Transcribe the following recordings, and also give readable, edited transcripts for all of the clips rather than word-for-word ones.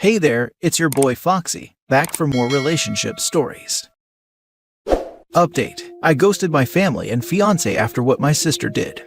Hey there, it's your boy Foxy, back for more relationship stories. Update: I ghosted my family and fiancé after what my sister did.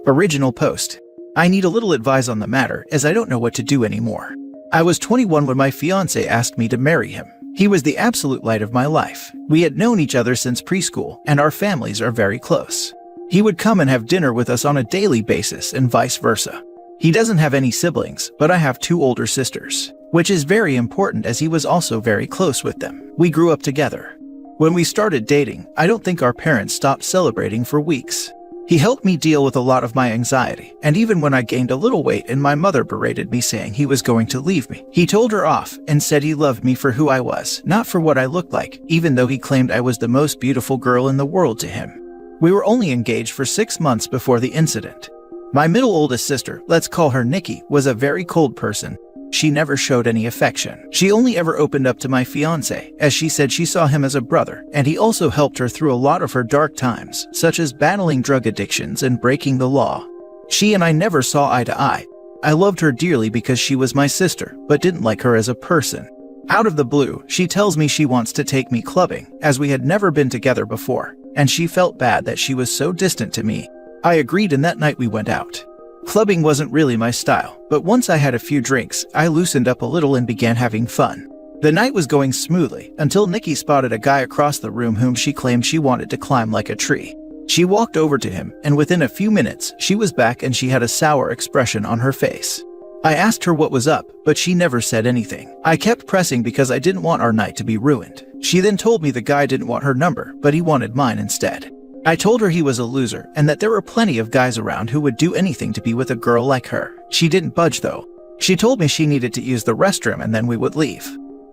Original post: I need a little advice on the matter as I don't know what to do anymore. I was 21 when my fiancé asked me to marry him. He was the absolute light of my life. We had known each other since preschool and our families are very close. He would come and have dinner with us on a daily basis and vice versa. He doesn't have any siblings, but I have 2 older sisters, which is very important as he was also very close with them. We grew up together. When we started dating, I don't think our parents stopped celebrating for weeks. He helped me deal with a lot of my anxiety, and even when I gained a little weight and my mother berated me saying he was going to leave me, he told her off and said he loved me for who I was, not for what I looked like, even though he claimed I was the most beautiful girl in the world to him. We were only engaged for 6 months before the incident. My middle oldest sister, let's call her Nikki, was a very cold person. She never showed any affection. She only ever opened up to my fiancé, as she said she saw him as a brother, and he also helped her through a lot of her dark times, such as battling drug addictions and breaking the law. She and I never saw eye to eye. I loved her dearly because she was my sister, but didn't like her as a person. Out of the blue, she tells me she wants to take me clubbing, as we had never been together before, and she felt bad that she was so distant to me. I agreed, and that night we went out. Clubbing wasn't really my style, but once I had a few drinks, I loosened up a little and began having fun. The night was going smoothly until Nikki spotted a guy across the room whom she claimed she wanted to climb like a tree. She walked over to him, and within a few minutes, she was back and she had a sour expression on her face. I asked her what was up, but she never said anything. I kept pressing because I didn't want our night to be ruined. She then told me the guy didn't want her number, but he wanted mine instead. I told her he was a loser and that there were plenty of guys around who would do anything to be with a girl like her. She didn't budge though. She told me she needed to use the restroom and then we would leave.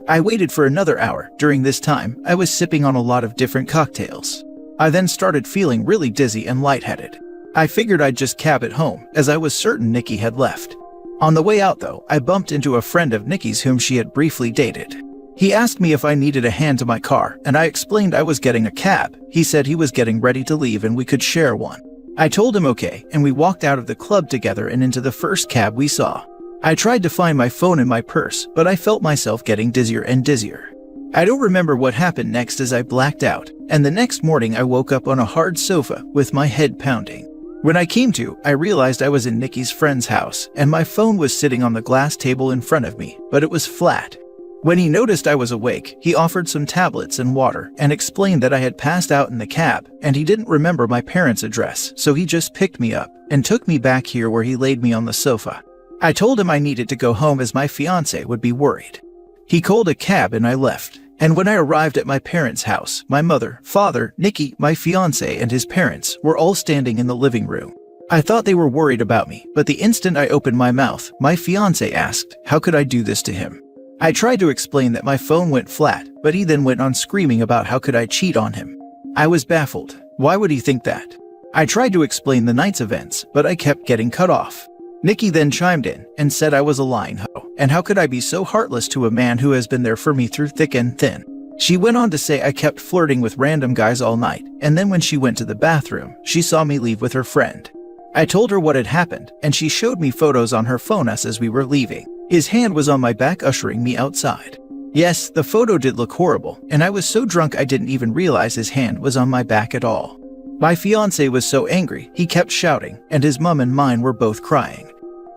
I waited for another hour. During this time, I was sipping on a lot of different cocktails. I then started feeling really dizzy and lightheaded. I figured I'd just cab it home, as I was certain Nikki had left. On the way out though, I bumped into a friend of Nikki's whom she had briefly dated. He asked me if I needed a hand to my car, and I explained I was getting a cab. He said he was getting ready to leave and we could share one. I told him okay, and we walked out of the club together and into the first cab we saw. I tried to find my phone in my purse, but I felt myself getting dizzier and dizzier. I don't remember what happened next as I blacked out, and the next morning I woke up on a hard sofa with my head pounding. When I came to, I realized I was in Nikki's friend's house, and my phone was sitting on the glass table in front of me, but it was flat. When he noticed I was awake, he offered some tablets and water and explained that I had passed out in the cab and he didn't remember my parents' address, so he just picked me up and took me back here where he laid me on the sofa. I told him I needed to go home as my fiancé would be worried. He called a cab and I left. And when I arrived at my parents' house, my mother, father, Nikki, my fiancé, and his parents were all standing in the living room. I thought they were worried about me, but the instant I opened my mouth, my fiancé asked, how could I do this to him? I tried to explain that my phone went flat, but he then went on screaming about how could I cheat on him. I was baffled. Why would he think that? I tried to explain the night's events, but I kept getting cut off. Nikki then chimed in and said I was a lying hoe, and how could I be so heartless to a man who has been there for me through thick and thin. She went on to say I kept flirting with random guys all night, and then when she went to the bathroom, she saw me leave with her friend. I told her what had happened, and she showed me photos on her phone as we were leaving. His hand was on my back ushering me outside. Yes, the photo did look horrible, and I was so drunk I didn't even realize his hand was on my back at all. My fiancé was so angry, he kept shouting, and his mom and mine were both crying.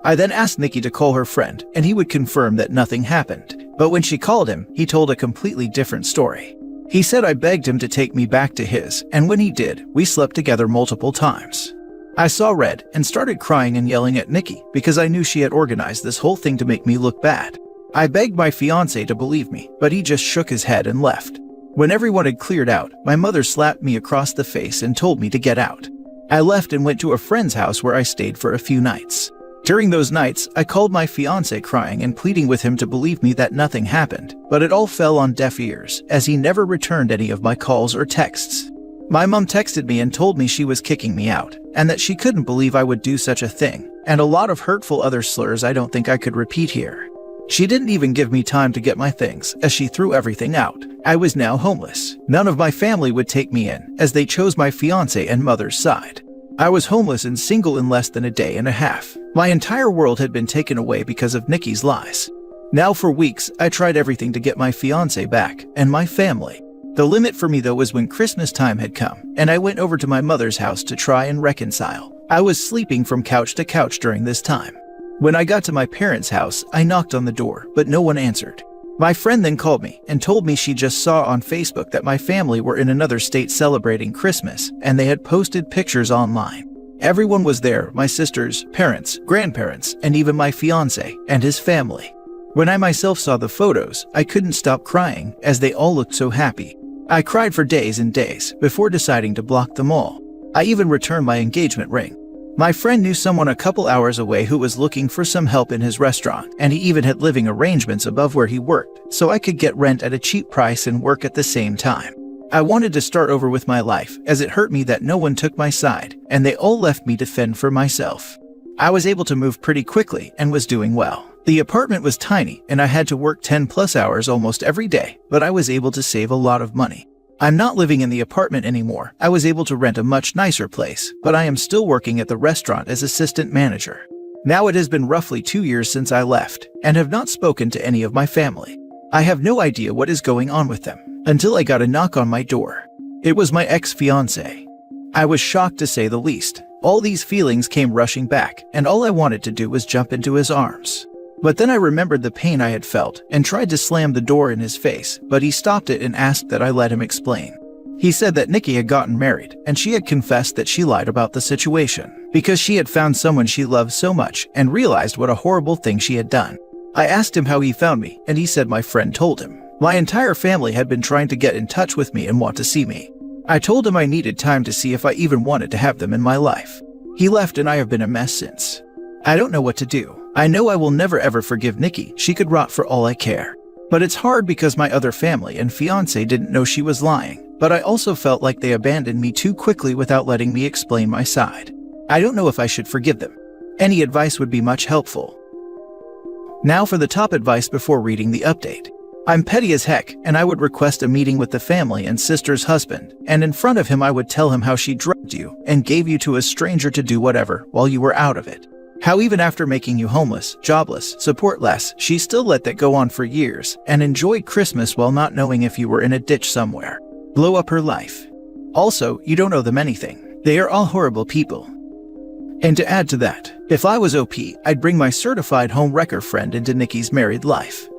I then asked Nikki to call her friend, and he would confirm that nothing happened. But when she called him, he told a completely different story. He said I begged him to take me back to his, and when he did, we slept together multiple times. I saw red and started crying and yelling at Nikki because I knew she had organized this whole thing to make me look bad. I begged my fiancé to believe me, but he just shook his head and left. When everyone had cleared out, my mother slapped me across the face and told me to get out. I left and went to a friend's house where I stayed for a few nights. During those nights, I called my fiancé crying and pleading with him to believe me that nothing happened, but it all fell on deaf ears as he never returned any of my calls or texts. My mom texted me and told me she was kicking me out, and that she couldn't believe I would do such a thing, and a lot of hurtful other slurs I don't think I could repeat here. She didn't even give me time to get my things, as she threw everything out. I was now homeless. None of my family would take me in, as they chose my fiancé and mother's side. I was homeless and single in less than a day and a half. My entire world had been taken away because of Nikki's lies. Now for weeks, I tried everything to get my fiancé back and my family. The limit for me though was when Christmas time had come, and I went over to my mother's house to try and reconcile. I was sleeping from couch to couch during this time. When I got to my parents' house, I knocked on the door, but no one answered. My friend then called me and told me she just saw on Facebook that my family were in another state celebrating Christmas, and they had posted pictures online. Everyone was there, my sisters, parents, grandparents, and even my fiancé and his family. When I myself saw the photos, I couldn't stop crying as they all looked so happy. I cried for days and days before deciding to block them all. I even returned my engagement ring. My friend knew someone a couple hours away who was looking for some help in his restaurant, and he even had living arrangements above where he worked, so I could get rent at a cheap price and work at the same time. I wanted to start over with my life, as it hurt me that no one took my side, and they all left me to fend for myself. I was able to move pretty quickly and was doing well. The apartment was tiny, and I had to work 10+ hours almost every day, but I was able to save a lot of money. I'm not living in the apartment anymore. I was able to rent a much nicer place, but I am still working at the restaurant as assistant manager. Now it has been roughly 2 years since I left, and have not spoken to any of my family. I have no idea what is going on with them, until I got a knock on my door. It was my ex-fiancé. I was shocked to say the least. All these feelings came rushing back, and all I wanted to do was jump into his arms. But then I remembered the pain I had felt and tried to slam the door in his face, but he stopped it and asked that I let him explain. He said that Nikki had gotten married, and she had confessed that she lied about the situation because she had found someone she loved so much and realized what a horrible thing she had done. I asked him how he found me, and he said my friend told him. My entire family had been trying to get in touch with me and want to see me. I told him I needed time to see if I even wanted to have them in my life. He left, and I have been a mess since. I don't know what to do. I know I will never ever forgive Nikki. She could rot for all I care. But it's hard because my other family and fiancé didn't know she was lying, but I also felt like they abandoned me too quickly without letting me explain my side. I don't know if I should forgive them. Any advice would be much helpful. Now for the top advice before reading the update. I'm petty as heck, and I would request a meeting with the family and sister's husband, and in front of him I would tell him how she drugged you and gave you to a stranger to do whatever while you were out of it. How even after making you homeless, jobless, supportless, she still let that go on for years and enjoyed Christmas while not knowing if you were in a ditch somewhere. Blow up her life. Also, you don't owe them anything. They are all horrible people. And to add to that, if I was OP, I'd bring my certified home wrecker friend into Nikki's married life.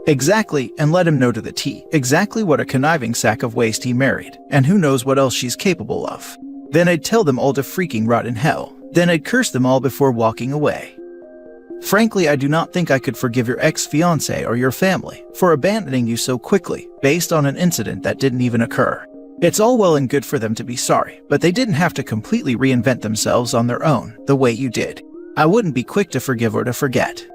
Exactly, and let him know to the T exactly what a conniving sack of waste he married, and who knows what else she's capable of. Then I'd tell them all to freaking rot in hell. Then I'd curse them all before walking away. Frankly, I do not think I could forgive your ex-fiancé or your family for abandoning you so quickly based on an incident that didn't even occur. It's all well and good for them to be sorry, but they didn't have to completely reinvent themselves on their own the way you did. I wouldn't be quick to forgive or to forget.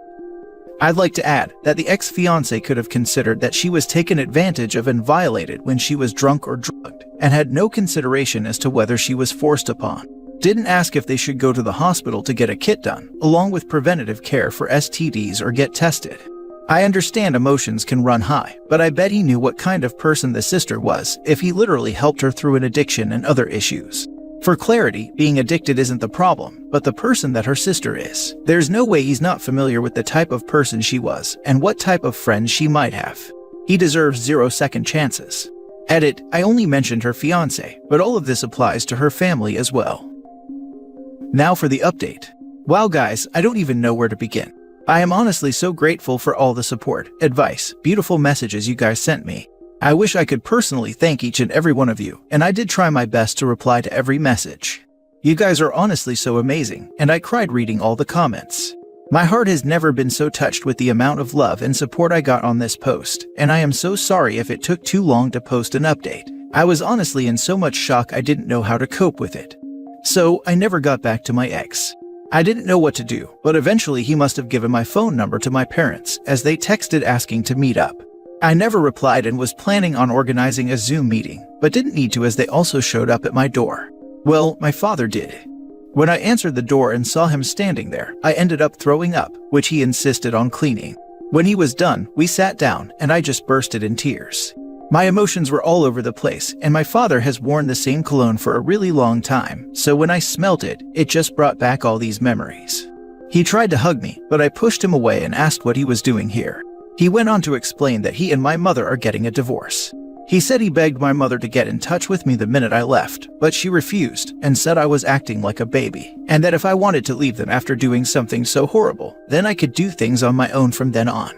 I'd like to add that the ex-fiancé could have considered that she was taken advantage of and violated when she was drunk or drugged, and had no consideration as to whether she was forced upon. Didn't ask if they should go to the hospital to get a kit done, along with preventative care for STDs or get tested. I understand emotions can run high, but I bet he knew what kind of person the sister was if he literally helped her through an addiction and other issues. For clarity, being addicted isn't the problem, but the person that her sister is. There's no way he's not familiar with the type of person she was and what type of friends she might have. He deserves 0 second chances. Edit, I only mentioned her fiancé, but all of this applies to her family as well. Now for the update. Wow guys, I don't even know where to begin. I am honestly so grateful for all the support, advice, beautiful messages you guys sent me. I wish I could personally thank each and every one of you, and I did try my best to reply to every message. You guys are honestly so amazing, and I cried reading all the comments. My heart has never been so touched with the amount of love and support I got on this post, and I am so sorry if it took too long to post an update. I was honestly in so much shock I didn't know how to cope with it. So, I never got back to my ex. I didn't know what to do, but eventually he must have given my phone number to my parents as they texted asking to meet up. I never replied and was planning on organizing a Zoom meeting, but didn't need to as they also showed up at my door. Well, my father did. When I answered the door and saw him standing there, I ended up throwing up, which he insisted on cleaning. When he was done, we sat down and I just bursted in tears. My emotions were all over the place, and my father has worn the same cologne for a really long time, so when I smelt it, it just brought back all these memories. He tried to hug me, but I pushed him away and asked what he was doing here. He went on to explain that he and my mother are getting a divorce. He said he begged my mother to get in touch with me the minute I left, but she refused and said I was acting like a baby, and that if I wanted to leave them after doing something so horrible, then I could do things on my own from then on.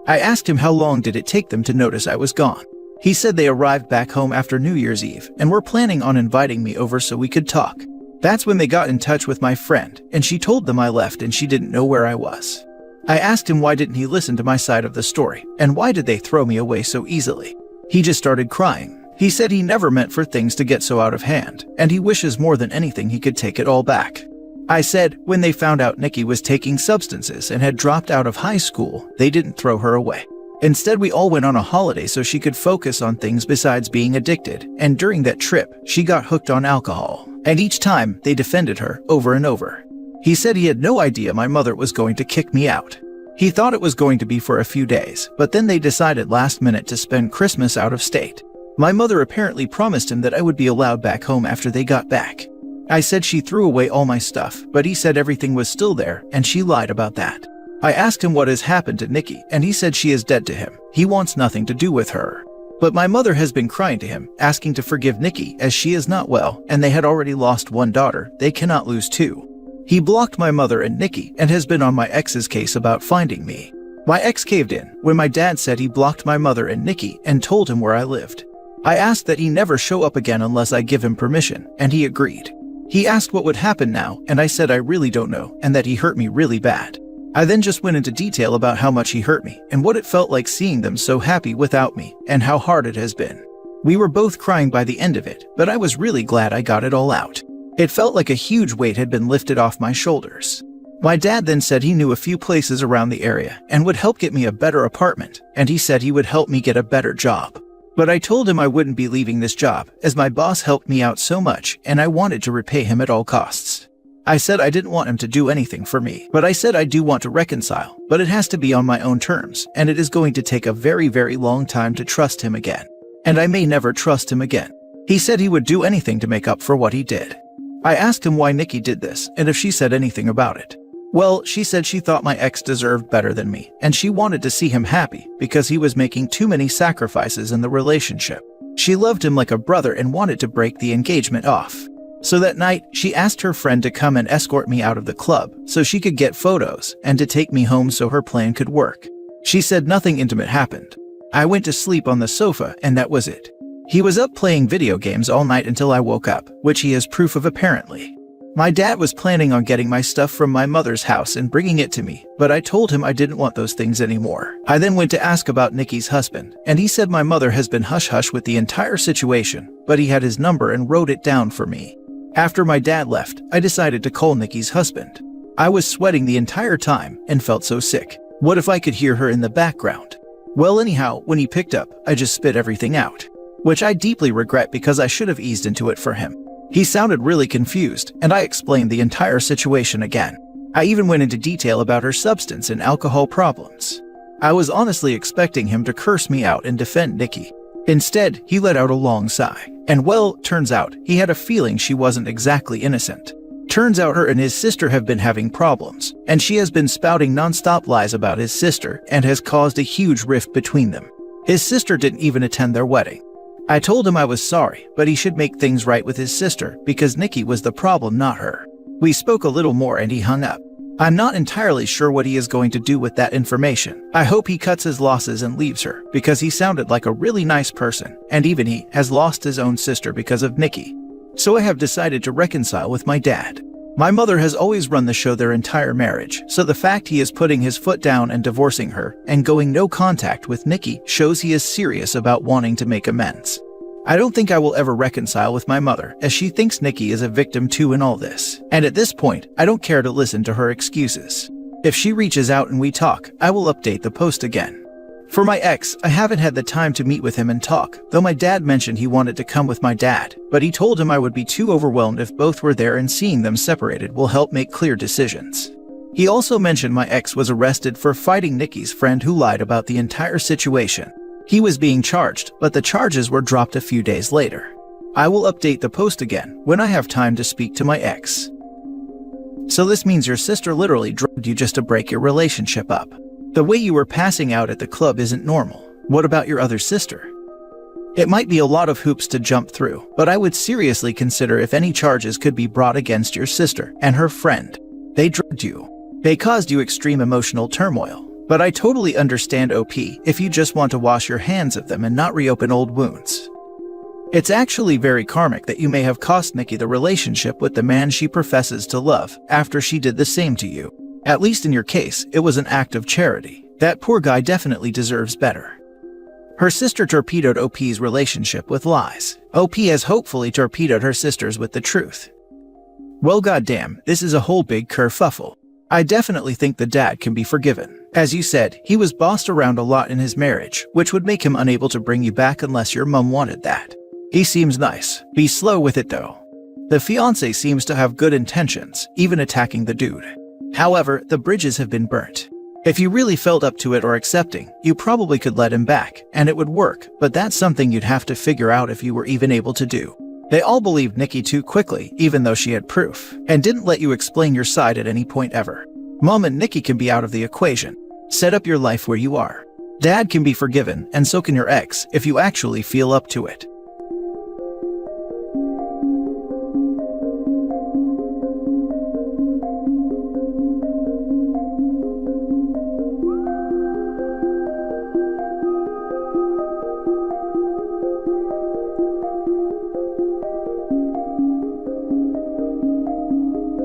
I asked him how long did it take them to notice I was gone. He said they arrived back home after New Year's Eve and were planning on inviting me over so we could talk. That's when they got in touch with my friend, and she told them I left and she didn't know where I was. I asked him why didn't he listen to my side of the story, and why did they throw me away so easily. He just started crying. He said he never meant for things to get so out of hand, and he wishes more than anything he could take it all back. I said, when they found out Nikki was taking substances and had dropped out of high school, they didn't throw her away. Instead, we all went on a holiday so she could focus on things besides being addicted, and during that trip, she got hooked on alcohol, and each time, they defended her over and over. He said he had no idea my mother was going to kick me out. He thought it was going to be for a few days, but then they decided last minute to spend Christmas out of state. My mother apparently promised him that I would be allowed back home after they got back. I said she threw away all my stuff, but he said everything was still there, and she lied about that. I asked him what has happened to Nikki, and he said she is dead to him. He wants nothing to do with her. But my mother has been crying to him, asking to forgive Nikki as she is not well, and they had already lost one daughter, they cannot lose two. He blocked my mother and Nikki and has been on my ex's case about finding me. My ex caved in when my dad said he blocked my mother and Nikki and told him where I lived. I asked that he never show up again unless I give him permission, and he agreed. He asked what would happen now, and I said I really don't know, and that he hurt me really bad. I then just went into detail about how much he hurt me and what it felt like seeing them so happy without me and how hard it has been. We were both crying by the end of it, but I was really glad I got it all out. It felt like a huge weight had been lifted off my shoulders. My dad then said he knew a few places around the area and would help get me a better apartment, and he said he would help me get a better job. But I told him I wouldn't be leaving this job as my boss helped me out so much and I wanted to repay him at all costs. I said I didn't want him to do anything for me, but I said I do want to reconcile, but it has to be on my own terms, and it is going to take a very, very long time to trust him again. And I may never trust him again. He said he would do anything to make up for what he did. I asked him why Nikki did this and if she said anything about it. Well, she said she thought my ex deserved better than me, and she wanted to see him happy because he was making too many sacrifices in the relationship. She loved him like a brother and wanted to break the engagement off. So that night, she asked her friend to come and escort me out of the club so she could get photos and to take me home so her plan could work. She said nothing intimate happened. I went to sleep on the sofa and that was it. He was up playing video games all night until I woke up, which he has proof of apparently. My dad was planning on getting my stuff from my mother's house and bringing it to me, but I told him I didn't want those things anymore. I then went to ask about Nikki's husband, and he said my mother has been hush-hush with the entire situation, but he had his number and wrote it down for me. After my dad left, I decided to call Nikki's husband. I was sweating the entire time and felt so sick. What if I could hear her in the background? Well, anyhow, when he picked up, I just spit everything out, which I deeply regret because I should have eased into it for him. He sounded really confused, and I explained the entire situation again. I even went into detail about her substance and alcohol problems. I was honestly expecting him to curse me out and defend Nikki. Instead, he let out a long sigh. And well, turns out, he had a feeling she wasn't exactly innocent. Turns out her and his sister have been having problems, and she has been spouting non-stop lies about his sister and has caused a huge rift between them. His sister didn't even attend their wedding. I told him I was sorry, but he should make things right with his sister because Nikki was the problem, not her. We spoke a little more and he hung up. I'm not entirely sure what he is going to do with that information. I hope he cuts his losses and leaves her because he sounded like a really nice person, and even he has lost his own sister because of Nikki. So I have decided to reconcile with my dad. My mother has always run the show their entire marriage, so the fact he is putting his foot down and divorcing her and going no contact with Nikki shows he is serious about wanting to make amends. I don't think I will ever reconcile with my mother, as she thinks Nikki is a victim too in all this, and at this point, I don't care to listen to her excuses. If she reaches out and we talk, I will update the post again. For my ex, I haven't had the time to meet with him and talk, though my dad mentioned he wanted to come with my dad, but he told him I would be too overwhelmed if both were there and seeing them separated will help make clear decisions. He also mentioned my ex was arrested for fighting Nikki's friend who lied about the entire situation. He was being charged, but the charges were dropped a few days later. I will update the post again when I have time to speak to my ex. So this means your sister literally drugged you just to break your relationship up. The way you were passing out at the club isn't normal. What about your other sister? It might be a lot of hoops to jump through, but I would seriously consider if any charges could be brought against your sister and her friend. They drugged you. They caused you extreme emotional turmoil. But I totally understand OP if you just want to wash your hands of them and not reopen old wounds. It's actually very karmic that you may have cost Nikki the relationship with the man she professes to love after she did the same to you. At least in your case, it was an act of charity. That poor guy definitely deserves better. Her sister torpedoed OP's relationship with lies. OP has hopefully torpedoed her sister's with the truth. Well, goddamn, this is a whole big kerfuffle. I definitely think the dad can be forgiven. As you said, he was bossed around a lot in his marriage, which would make him unable to bring you back unless your mum wanted that. He seems nice. Be slow with it though. The fiancé seems to have good intentions, even attacking the dude. However, the bridges have been burnt. If you really felt up to it or accepting, you probably could let him back, and it would work, but that's something you'd have to figure out if you were even able to do. They all believed Nikki too quickly, even though she had proof, and didn't let you explain your side at any point ever. Mom and Nikki can be out of the equation. Set up your life where you are. Dad can be forgiven, and so can your ex, if you actually feel up to it.